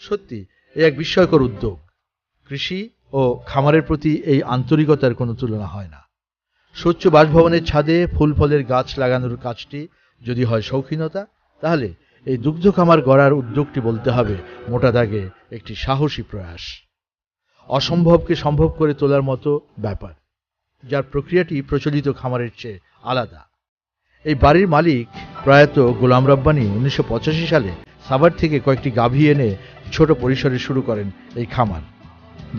সত্যি এ এক বিস্ময়কর উদ্যোগ। কৃষি ও খামারের প্রতি এই আন্তরিকতার কোনো তুলনা হয় না। স্বচ্ছ বাসভবনের ছাদে ফুল ফলের গাছ লাগানোর কাজটি যদি হয় শৌখিনতা, তাহলে এই দুগ্ধ খামার গড়ার উদ্যোগটি বলতে হবে মোটা দাগে একটি সাহসী প্রয়াস, অসম্ভবকে সম্ভব করে তোলার মতো ব্যাপার, যার প্রক্রিয়াটি প্রচলিত খামারের চেয়ে আলাদা। এই বাড়ির মালিক প্রয়াত গোলাম রব্বানী 1985 সালে সাভার থেকে কয়েকটি গাভী এনে ছোট পরিসরে শুরু করেন এই খামার,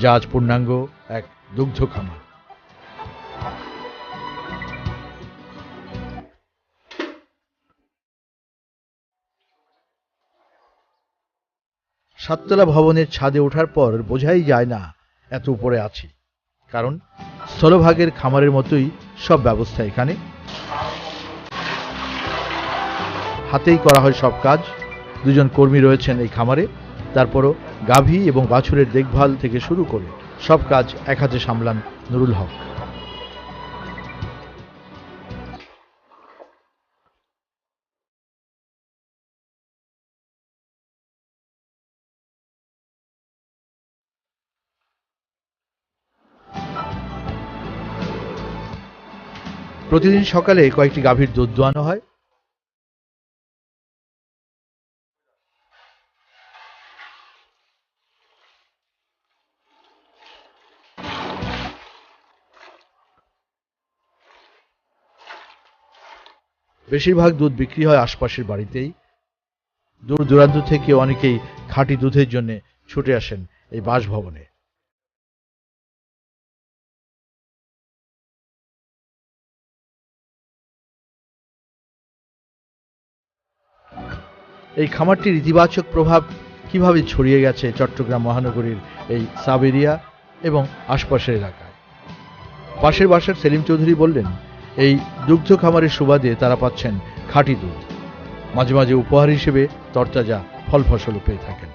যা আজ পূর্ণাঙ্গ এক দুগ্ধ খামার। সাততলা ভবনের ছাদে ওঠার পর বোঝাই যায় না এত উপরে আছি, কারণ স্থলভাগের খামারের মতোই সব ব্যবস্থা এখানে। হাতেই করা হয় সব কাজ। দুজন কর্মী রয়েছেন এই খামারে। তারপরও গাভী এবং বাছুরের দেখভাল থেকে শুরু করে সব কাজ এক হাতে সামলান নুরুল হক। প্রতিদিন সকালে কয়েকটি গাভীর দুধ দোয়ানো হয়। বেশিরভাগ দুধ বিক্রি হয় আশপাশের বাড়িতেই। দূর দূরান্ত থেকে অনেকেই খাঁটি দুধের জন্য ছুটে আসেন এই বাসভবনে। এই খামারটির ইতিবাচক প্রভাব কিভাবে ছড়িয়ে গেছে চট্টগ্রাম মহানগরীর এই সাব এরিয়া এবং আশপাশের এলাকায়। পাশের বাসার সেলিম চৌধুরী বললেন, এই দুগ্ধ খামারের সুবাদে তারা পাচ্ছেন খাঁটি দুধ, মাঝে মাঝে উপহার হিসেবে তরতাজা ফল ফসলও পেয়ে থাকেন।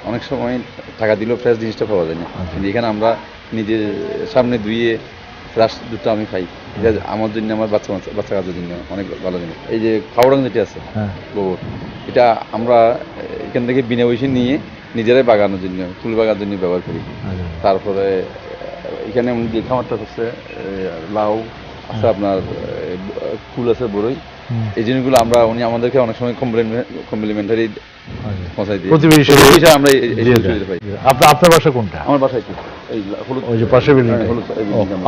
অনেক সময় টাকা দিলেও ফ্রেশ জিনিসটা পাওয়া যায় না, কিন্তু এখানে আমরা নিজের সামনে ধুইয়ে ফ্রেশ দুধটা আমি খাই। এটা আমার জন্য, আমার বাচ্চা কাজের জন্য অনেক ভালো জিনিস। এই যে খাওয়াড়াং যেটা আছে গোবর, এটা আমরা এখান থেকে বিনা পয়সা নিয়ে নিজেরাই বাগানোর জন্য, ফুল বাগানোর জন্য ব্যবহার করি। তারপরে এখানে যে খামারটা হচ্ছে লাউ আছে, আপনার ফুল আছে, বড়ই, এই জিনিসগুলো আমরা উনি আমাদেরকে অনেক সময় কমপ্লিমেন্টারি পৌঁছাই দিই। আমরা আপনার বাসা কোনটা? আমার বাসায় কি এই ওই যে পাশের বিল্ডিং।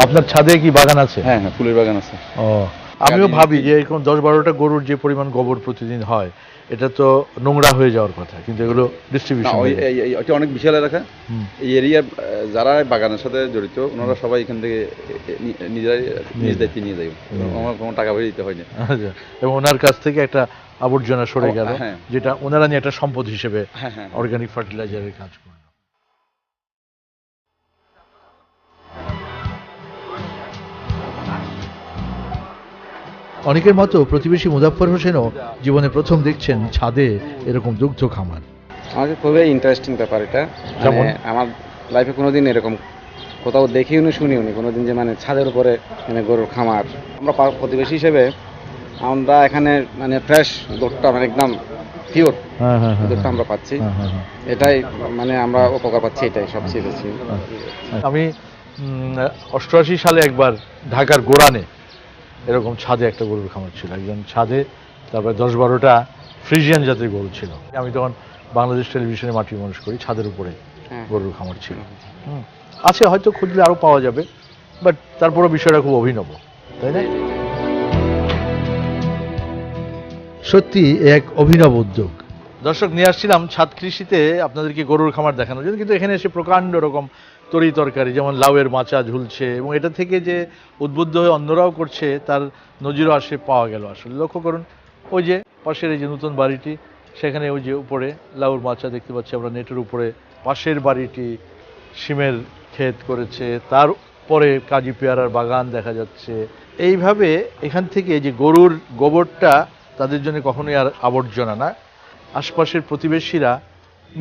আপনার ছাদে কি বাগান আছে? হ্যাঁ হ্যাঁ, ফুলের বাগান আছে। আমিও ভাবি যে এরকম 10-12টা গরুর যে পরিমাণ গোবর প্রতিদিন হয়, এটা তো নোংরা হয়ে যাওয়ার কথা, কিন্তু এগুলো ডিস্ট্রিবিউশন এটা অনেক বিশাল এলাকা। এই এরিয়ার যারা বাগানের সাথে জড়িত ওনারা সবাই এখান থেকে নিজেরাই নিজ দায়িত্বে নিয়ে যায়, আমার কোনো টাকা পয়সা দিতে হয়নি। আচ্ছা, এবং ওনার কাছ থেকে একটা আবর্জনা সরে গেল, যেটা ওনারা নিয়ে একটা সম্পদ হিসেবে অর্গানিক ফার্টিলাইজারের কাজ করল। অনেকের মতো প্রতিবেশী মুজাফফর হোসেনও জীবনে প্রথম দেখছেন ছাদে এরকম দুগ্ধ খামার। আমাকে খুবই ইন্টারেস্টিং ব্যাপার এটা। আমার লাইফে কোনোদিন এরকম কোথাও দেখিও নি, শুনিও নি কোনোদিন যে মানে ছাদের উপরে মানে গরুর খামার। আমরা প্রতিবেশী হিসেবে আমরা এখানে মানে ফ্রেশ দুধটা মানে একদম পিওর দুধটা আমরা পাচ্ছি, এটাই মানে আমরা উপকার পাচ্ছি, এটাই সবচেয়ে বেশি। আমি 88 সালে একবার ঢাকার গোড়ানে এরকম ছাদে একটা গরুর খামার ছিল, একজন ছাদে, তারপরে 10-12টা ফ্রিজিয়ান জাতের গরু ছিল। আমি তখন বাংলাদেশ টেলিভিশনে মাটির মানুষ করি, ছাদের উপরে গরুর খামার ছিল। আছে, হয়তো খুঁজলে আরো পাওয়া যাবে, বাট তারপরও বিষয়টা খুব অভিনব, তাই না? সত্যি এক অভিনব উদ্যোগ। দর্শক, নিয়ে আসছিলাম ছাদ কৃষিতে আপনাদেরকে গরুর খামার দেখানোর জন্য, কিন্তু এখানে এসে প্রকাণ্ড রকম তরি তরকারি, যেমন লাউয়ের মাচা ঝুলছে, এবং এটা থেকে যে উদ্বুদ্ধ হয়ে অন্যরাও করছে তার নজিরও আসে পাওয়া গেল। আসলে লক্ষ্য করুন, ওই যে পাশের এই যে নতুন বাড়িটি, সেখানে ওই যে উপরে লাউর মাচা দেখতে পাচ্ছি আমরা নেটের উপরে। পাশের বাড়িটি শিমের ক্ষেত করেছে, তারপরে কাজি পেয়ারার বাগান দেখা যাচ্ছে। এইভাবে এখান থেকে যে গরুর গোবরটা তাদের জন্য কখনোই আর আবর্জনা না, আশপাশের প্রতিবেশীরা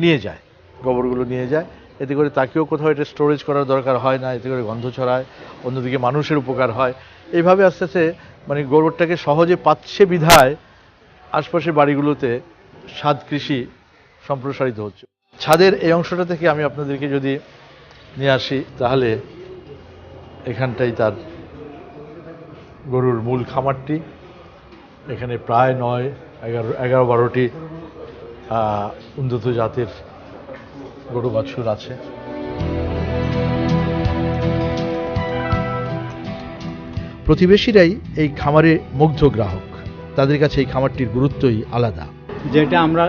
নিয়ে যায়, গোবরগুলো নিয়ে যায়। এতে করে তাকেও কোথাও এটা স্টোরেজ করার দরকার হয় না, এতে করে গন্ধ ছড়ায়, অন্যদিকে মানুষের উপকার হয়। এইভাবে আস্তে আস্তে মানে গোবরটাকে সহজে পাচ্ছে বিধায় আশপাশের বাড়িগুলোতে ছাদ কৃষি সম্প্রসারিত হচ্ছে। ছাদের এই অংশটা থেকে আমি আপনাদেরকে যদি নিয়ে আসি, তাহলে এখানটাই তার গরুর মূল খামারটি। এখানে প্রায় 11-12টি উন্নত জাতের গরু বাছুর আছে। প্রতিবেশীরাই এই খামারে মুগ্ধ গ্রাহক, তাদের কাছে এই খামারটির গুরুত্বই আলাদা। যেটা আমরা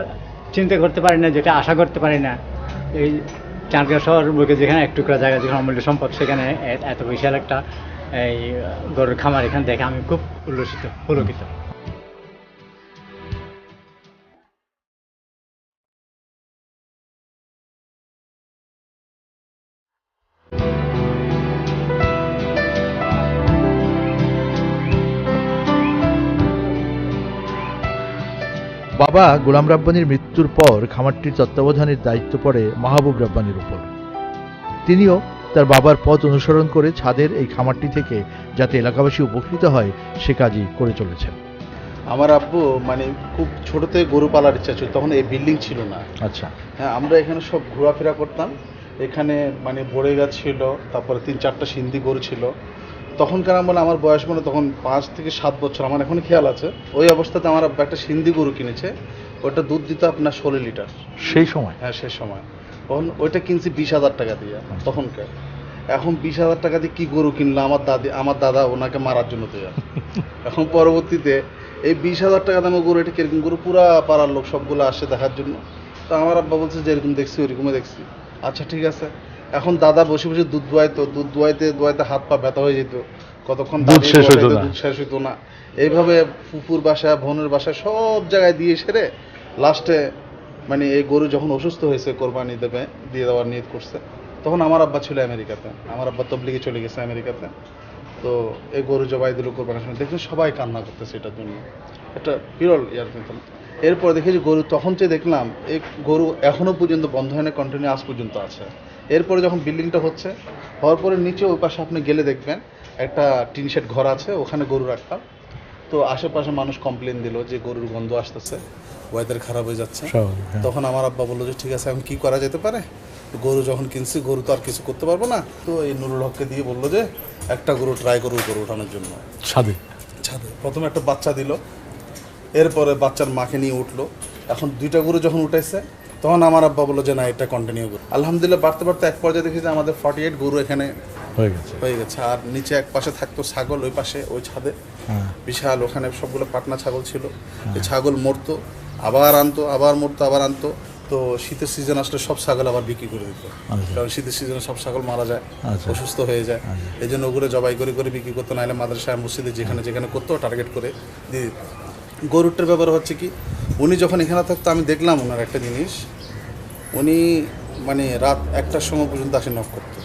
চিন্তা করতে পারি না, যেটা আশা করতে পারি না, এই চাঁদগাঁও শহরের বুকে যেখানে এক টুকরা জায়গা, যেখানে অমূল্য সম্পদ, সেখানে এত বিশাল একটা এই গরুর খামার এখানে দেখে আমি খুব উল্লসিত, পুলকিত। বাবা গোলাম রাব্বানীর মৃত্যুর পর খামারটির তত্ত্বাবধানের দায়িত্ব পড়ে মাহবুব রাব্বানীর উপর। তিনিও তার বাবার পথ অনুসরণ করে ছাদের এই খামারটি থেকে যাতে এলাকাবাসী উপকৃত হয় সে কাজই করে চলেছেন। আমার আব্বু মানে খুব ছোট থেকে গরু পালার ইচ্ছা ছিল, তখন এই বিল্ডিং ছিল না। আচ্ছা। হ্যাঁ, আমরা এখানে সব ঘোরাফেরা করতাম। এখানে মানে বড়ে গাছ ছিল, তারপরে 3-4টা সিন্ধি গরু ছিল। তখনকার আমলে আমার বয়স মানে তখন 5 থেকে 7 বছর, আমার এখনো খেয়াল আছে। ওই অবস্থাতে আমার আব্বা একটা সিন্ধি গরু কিনেছে, ওটা দুধ দিত আপনার 16 লিটার সেই সময়। হ্যাঁ, সেই সময়। তখন ওইটা কিনছি 20,000 টাকা দিয়ে তখনকার। এখন 20,000 টাকা দিয়ে কি গরু কিনলো আমার দাদা ওনাকে মারার জন্য তৈরি। এখন পরবর্তীতে এই 20,000 টাকা দামের গরু, এটা কিরকম গরু, পুরা পাড়ার লোক সবগুলো আসে দেখার জন্য। তো আমার আব্বা বলছে যে এরকম দেখছি, ওইরকমই দেখছি। আচ্ছা ঠিক আছে। এখন দাদা বসে বসে দুধ দোয়াইতো, দুধ দোয়াইতে হাত পা ব্যথা হয়ে যেত, কতক্ষণ দুধ শেষ হইতো না। দুধ শেষ হইতো না। এইভাবে ফুপুর বাসা, বোনের বাসা সব জায়গায় দিয়ে সেরে লাস্টে মানে এই গরু যখন অসুস্থ হয়েছে, কোরবানি দিয়ে দেওয়ার নিয়ত করছে, তখন আমার আব্বা ছিল আমেরিকাতে। আমার আব্বা তবলিগে চলে গেছে আমেরিকাতে। তো এই গরু জবাই দিল কোরবানির সময়, দেখলাম সবাই কান্না করতেছে এটার জন্য, একটা বিরল ইয়ার পেতাম। এরপর দেখি যে গরু, তখন যে দেখলাম এই গরু এখনো পর্যন্ত বন্ধ হয় না, কন্টিনিউ আজ পর্যন্ত আছে। এরপরে যখন বিল্ডিংটা হওয়ার পরে নিচে ওই পাশে আপনি গেলে দেখবেন একটা টিন শেড ঘর আছে, ওখানে গরু রাখতাম। তো আশেপাশে মানুষ কমপ্লেন দিল যে গরুর গন্ধ আসতেছে, ওয়েদার খারাপ হয়ে যাচ্ছে। তখন আমার আব্বা বললো যে ঠিক আছে, এখন কি করা যেতে পারে। গরু যখন কিনছি, গরু তো আর কিছু করতে পারবো না। তো এই নুরুল হককে দিয়ে বললো যে একটা গরু ট্রাই করবো গরু ওঠানোর জন্য ছাদে। প্রথমে একটা বাচ্চা দিল, এরপরে বাচ্চার মাকে নিয়ে উঠলো। এখন 2টা গরু যখন উঠাইছে, তখন আমার আব্বা বললো যে না, এটা কন্টিনিউ করো। আলহামদুলিল্লাহ বাড়তে বাড়তে এক পর্যায়ে দেখি যে আমাদের 48 গরু এখানে হয়ে গেছে। আর নিচে এক পাশে থাকতো ছাগল, ওই পাশে ওই ছাদে বিশাল, ওখানে সবগুলো পাটনা ছাগল ছিল। এই ছাগল মরতো, আবার আনতো, আবার মরতো, আবার আনতো। তো শীতের সিজন আসলে সব ছাগল আবার বিক্রি করে দিত, কারণ শীতের সিজনে সব ছাগল মারা যায়, অসুস্থ হয়ে যায়। এই জন্য ওগুলো জবাই করে করে বিক্রি করতো, নাহলে মাদ্রাসায় মসজিদে যেখানে যেখানে করতো টার্গেট করে দিয়ে দিত। গরুটার ব্যাপার হচ্ছে কি, উনি যখন এখানে থাকতো আমি দেখলাম ওনার একটা জিনিস, উনি মানে রাত 1টার সময় পর্যন্ত আসে নক করতো।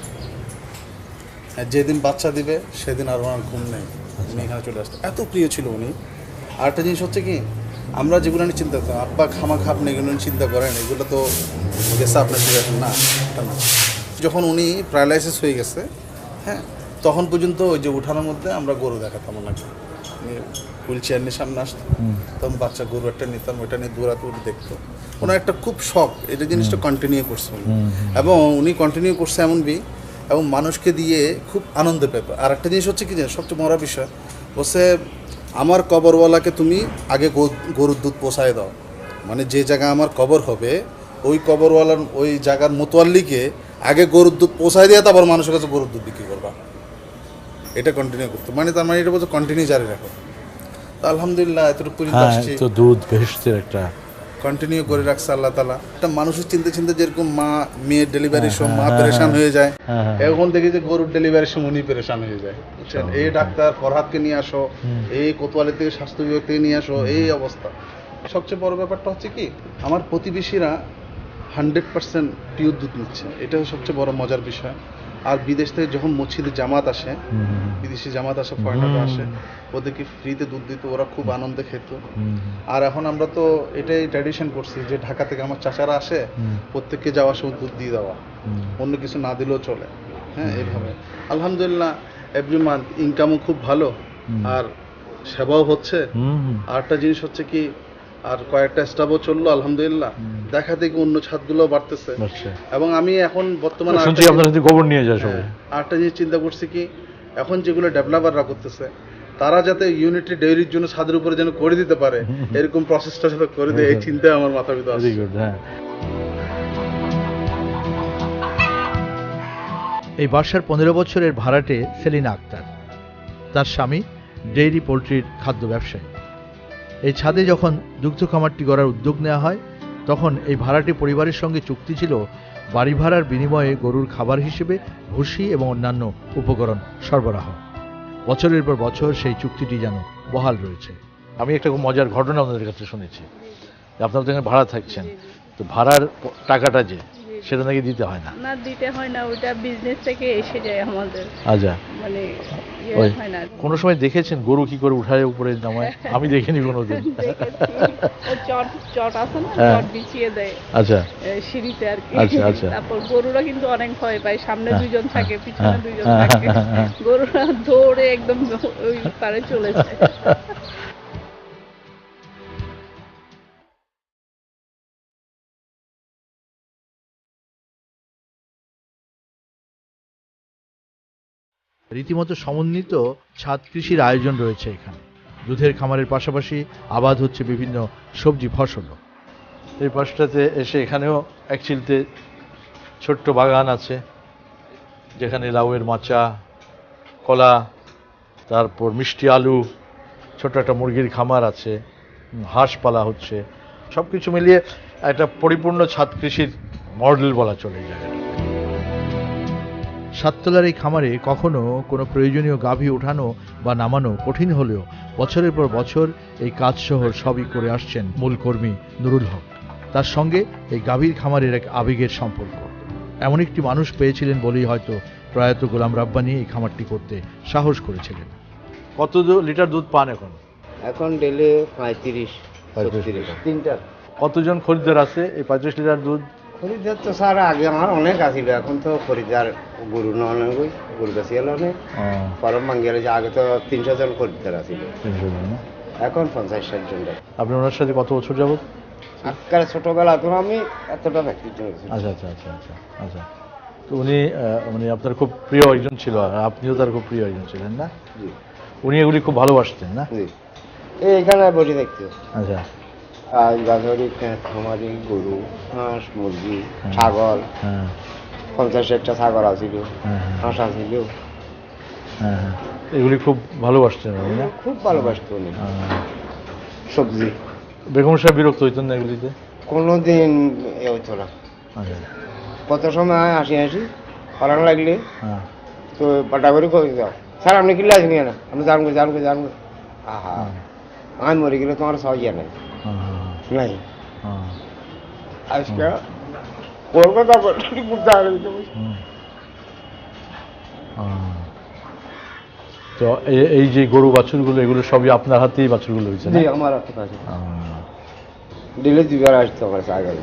যেদিন বাচ্চা দিবে সেদিন আর ওনার ঘুম নেই, উনি এখানে চলে আসতো, এত প্রিয় ছিল উনি। আর একটা জিনিস হচ্ছে কি, আমরা যেগুলো নিয়ে চিন্তা করতাম, আব্বা খামাখা আপনি এগুলো নিয়ে চিন্তা করেন, এগুলো তো গেছে আপনার সিচুয়েশন না। যখন উনি প্যারালাইসিস হয়ে গেছে, হ্যাঁ, তখন পর্যন্ত ওই যে উঠানোর মধ্যে আমরা গরু দেখাতাম ওনাকে। হুইল চেয়ার নিয়ে সামনে আসতো, তখন বাচ্চা গরু একটা নিতাম, ওইটা নিয়ে দৌড়াতে উঠে দেখতো। ওনার একটা খুব শখ, এটা জিনিসটা কন্টিনিউ করছে উনি। এবং উনি কন্টিনিউ করছে এমনকি, এবং মানুষকে দিয়ে খুব আনন্দ পেত। আর একটা জিনিস হচ্ছে কি, যে সবচেয়ে বড় বিষয় বলছে, আমার কবরওয়ালাকে তুমি আগে গরুর দুধ পোষায় দাও, মানে যে জায়গায় আমার কবর হবে ওই কবরওয়ালার ওই জায়গার মোতোয়াল্লিকে আগে গরুর দুধ পোষায় দিয়ে তারপর মানুষের কাছে গরুর দুধ বিক্রি করবা। এটা কন্টিনিউ করতো, মানে তার মানে এটা বলছে কন্টিনিউ জারি রাখো। তো আলহামদুলিল্লাহ এতটুকু পর্যন্ত আসছি, তো দুধ বেহেশতের একটা কন্টিনিউ করে রাখছে আল্লাহ তাআলা। একটা মানুষের চিন্তা যেরকম মা মেয়ের ডেলিভারির সময় মা পেরেশান হয়ে যায়, এখন দেখি যে গরুর ডেলিভারির সময় উনি পেরেশান হয়ে যায়। বুঝছেন, এই ডাক্তার ফরহাদকে নিয়ে আসো, এই কোতোয়ালি থেকে স্বাস্থ্য বিভাগ থেকে নিয়ে আসো, এই অবস্থা। সবচেয়ে বড় ব্যাপারটা হচ্ছে কি, আমার প্রতিবেশীরা 100% পিওর দুধ নিচ্ছে, এটা সবচেয়ে বড় মজার বিষয়। আর বিদেশ থেকে যখন মসজিদে জামাত আসে, বিদেশি জামাত আসে, ফরেনাররা আসে, ওদেরকে ফ্রিতে দুধ দিত, ওরা খুব আনন্দে খেত। আর এখন আমরা তো এটাই ট্র্যাডিশন করছি যে ঢাকা থেকে আমার চাচারা আসে, প্রত্যেককে যাওয়ার সময় দুধ দিয়ে দেওয়া, অন্য কিছু না দিলেও চলে। হ্যাঁ, এইভাবে আলহামদুলিল্লাহ এভরি মান্থ ইনকামও খুব ভালো, আর সেবাও হচ্ছে। আর একটা জিনিস হচ্ছে কি, আর কয়েকটা স্টাফও চললো আলহামদুলিল্লাহ। দেখা দেখি অন্য ছাদগুলো বাড়তেছে। এবং আমি এখন বর্তমানে শুনছি আপনারা যদি গোবর নিয়ে যায় সবাই। আরেকটা জিনিস চিন্তা করছি কি, এখন যেগুলো ডেভেলপাররা করতেছে তারা যাতে ইউনিটি ডেইরির জন্য ছাদের উপরে যেন করে দিতে পারে, এরকম প্রসেসটা যাতে করে দেয়, এই চিন্তায় আমার মাথার ভিতরে আসছে। এই বাসার 15 বছরের ভাড়াটে সেলিনা আক্তার, তার স্বামী ডেইরি পোলট্রির খাদ্য ব্যবসায়ী। এই ছাদে যখন দুগ্ধ খামারটি গড়ার উদ্যোগ নেওয়া হয় তখন এই ভাড়াটে পরিবারের সঙ্গে চুক্তি ছিল বাড়ি ভাড়ার বিনিময়ে গরুর খাবার হিসেবে ভুসি এবং অন্যান্য উপকরণ সরবরাহ। বছরের পর বছর সেই চুক্তিটি যেন বহাল রয়েছে। আমি একটা খুব মজার ঘটনা আপনাদের কাছে শুনেছি, আপনারা তো এখানে ভাড়া থাকছেন, তো ভাড়ার টাকাটা যে সেটা নাকি দিতে হয় না। না, দিতে হয় না, ওইটা বিজনেস থেকে এসে যায় আমাদের। আচ্ছা, মানে ওই হয় না। কোনো সময় দেখেছেন গরু কি করে উঠায় উপরে নামায়? আমি দেখিনি কোনোদিন। চট আছে না, হ্যাঁ। চট বিছিয়ে দেয় আচ্ছা সিঁড়িতে আর কি। আচ্ছা আচ্ছা। তারপর গরুরা কিন্তু অনেক ভয় পায়, সামনে হ্যাঁ, দুইজন থাকে, হ্যাঁ, পিছনে দুইজন হ্যাঁ, থাকে, হ্যাঁ, হ্যাঁ। গরুরা দৌড়ে একদম ওই পারে চলে যায়। রীতিমতো সমন্বিত ছাদ কৃষির আয়োজন রয়েছে এখানে। দুধের খামারের পাশাপাশি আবাদ হচ্ছে বিভিন্ন সবজি ফসলও। এই পাশটাতে এসে এখানেও এক চিলতে ছোট্ট বাগান আছে, যেখানে লাউয়ের মাচা, কলা, তারপর মিষ্টি আলু, ছোট্ট একটা মুরগির খামার আছে, হাঁস পালা হচ্ছে। সব কিছু মিলিয়ে একটা পরিপূর্ণ ছাদ কৃষির মডেল বলা চলে এই জায়গাটা। সাততলার এই খামারে কখনো কোনো প্রয়োজনীয় গাভী ওঠানো বা নামানো কঠিন হলেও বছরের পর বছর এই কাজসহ সবই করে আসছেন মূল কর্মী নুরুল হক। তার সঙ্গে এই গাভীর খামারের এক আবেগের সম্পর্ক। এমন একটি মানুষ পেয়েছিলেন বলেই হয়তো প্রয়াত গোলাম রাব্বানী এই খামারটি করতে সাহস করেছিলেন। কত লিটার দুধ পান এখন? এখন ডেলে 35 তিনটা। কতজন খরিদ্দার আছে এই 35 লিটার দুধ? খরিদ্দার তো স্যার আগে আমার অনেক আসিল, এখন তো খরিদ্দার গরু নয়, গরু বেশি এলো না, পরম মাঙ্গিয়ালে যে আগে তো 300 জন খরিদ্দার আসিল, এখন 50-60 জন। আপনি ওনার সাথে কত বছর যাবত? আজকাল ছোটবেলা তো আমি এতটা ব্যক্তি। আচ্ছা আচ্ছা আচ্ছা আচ্ছা আচ্ছা। তো উনি মানে আপনার খুব প্রিয় একজন ছিল, আর আপনিও তার খুব প্রিয় একজন ছিলেন না? উনি এগুলি খুব ভালোবাসতেন না? এইখানে বসে দেখতে। আচ্ছা। আজ গাছড়ি খামারি গরু, হাঁস, মুরগি, ছাগল, 50-60টা ছাগল আসিল, হাঁস আসিল। হ্যাঁ, এগুলি খুব ভালোবাসতেন উনি না? খুব ভালোবাসত উনি। সবজি বেগম সাহেব বিরক্ত হইতেন না এগুলিতে? কোনোদিন এ হইতো না। আচ্ছা। কত সময় হাসি ফলান লাগলে তো পাটা করে কই দাও, স্যার আপনি কিনলে আসেন না, আপনি জানবো। আহা, আমি মরে গেলে তোমার সহজ নাই নাই আজকে কলকাতা তো এই যে গরু বাছুরগুলো এগুলো সবই আপনার হাতেই বাছুরগুলো হয়েছে? আমার হাতে দিলে দুবার আসতো আমার ছাগল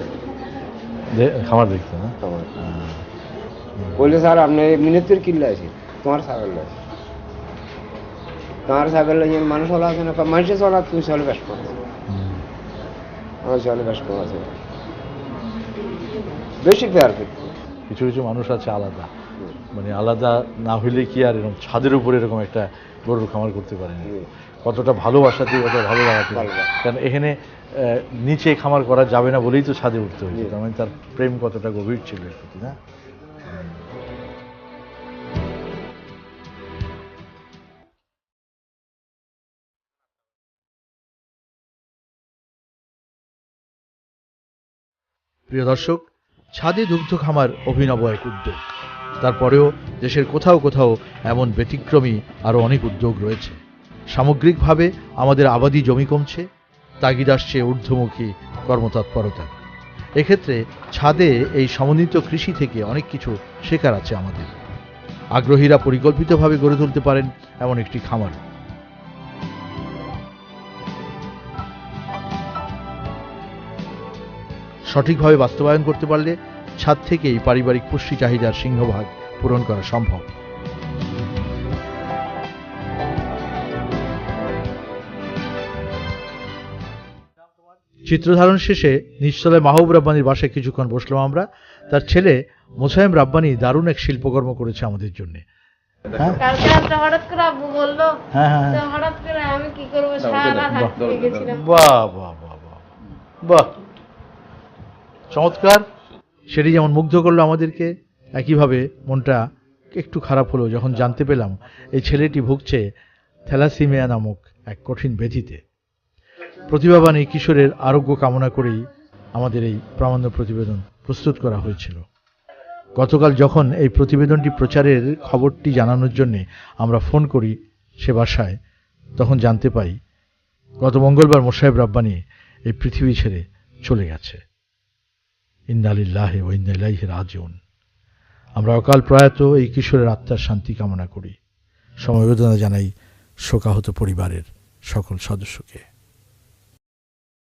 খামার দেখতে না? বললে স্যার আপনি মিনিটের কিনলে আছে, তোমার ছাগল আছে, তোমার ছাগল মানুষ হলো আছে না, মানুষের চলা তুমি চলে বেশ করো, আমার চলে বেশ কম আছে বেশি পেয়ার। কিছু কিছু মানুষ আছে আলাদা, মানে আলাদা না হইলে কি আর এরকম ছাদের উপরে এরকম একটা গরুর খামার করতে পারে না। কতটা ভালোবাসাতে, কত ভালো লাগাতে, কারণ এখানে নিচে খামার করা যাবে না বলেই তো ছাদে উঠতে হয়েছে, তার মানে তার প্রেম কতটা গভীর ছিল এর প্রতি না? প্রিয় দর্শক, ছাদে দুগ্ধ খামার অভিনব এক উদ্যোগ। তারপরেও দেশের কোথাও কোথাও এমন ব্যতিক্রমী আরও অনেক উদ্যোগ রয়েছে। সামগ্রিকভাবে আমাদের আবাদি জমি কমছে, তাগিদ আসছে ঊর্ধ্বমুখী কর্মতৎপরতা। এক্ষেত্রে ছাদে এই সমন্বিত কৃষি থেকে অনেক কিছু শেখার আছে আমাদের। আগ্রহীরা পরিকল্পিতভাবে গড়ে তুলতে পারেন এমন একটি খামার। সঠিকভাবে বাস্তবায়ন করতে পারলে ছাদ থেকেই পারিবারিক পুষ্টি চাহিদার সিংহভাগ পূরণ করা সম্ভব। চিত্রধারণ শেষে নিচতলায় মাহবুব রাব্বানির বাসায় কিছুক্ষণ বসলাম আমরা। তার ছেলে মোসায়েম রাব্বানি দারুণ এক শিল্পকর্ম করেছে আমাদের জন্য। হ্যাঁ কালকে রাত্রে হঠাৎ করে আব্বু বললো, হ্যাঁ হ্যাঁ তো হঠাৎ করে আমি কি করবো, সারা রাত হাঁটতে গেছিলাম। বাহ বাহ বাহ বাহ বাহ, চমৎকার। সেটি যেমন মুগ্ধ করলো আমাদেরকে, একইভাবে মনটা একটু খারাপ হলো যখন জানতে পেলাম এই ছেলেটি ভুগছে থ্যালাসিমিয়া নামক এক কঠিন ব্যাধিতে। প্রতিভাবান এই কিশোরের আরোগ্য কামনা করেই আমাদের এই প্রামাণ্য প্রতিবেদন প্রস্তুত করা হয়েছিল। গতকাল যখন এই প্রতিবেদনটি প্রচারের খবরটি জানানোর জন্য আমরা ফোন করি সে বাসায়, তখন জানতে পাই গত মঙ্গলবার মোসায়েব রাব্বানি এই পৃথিবী ছেড়ে চলে গেছে। ইন্না লিল্লাহি ওয়া ইন্না ইলাইহি রাজিউন। আমরা অকাল প্রয়াত এই কিশোরের আত্মার শান্তি কামনা করি। সমবেদনা জানাই শোকাহত পরিবারের সকল সদস্যকে।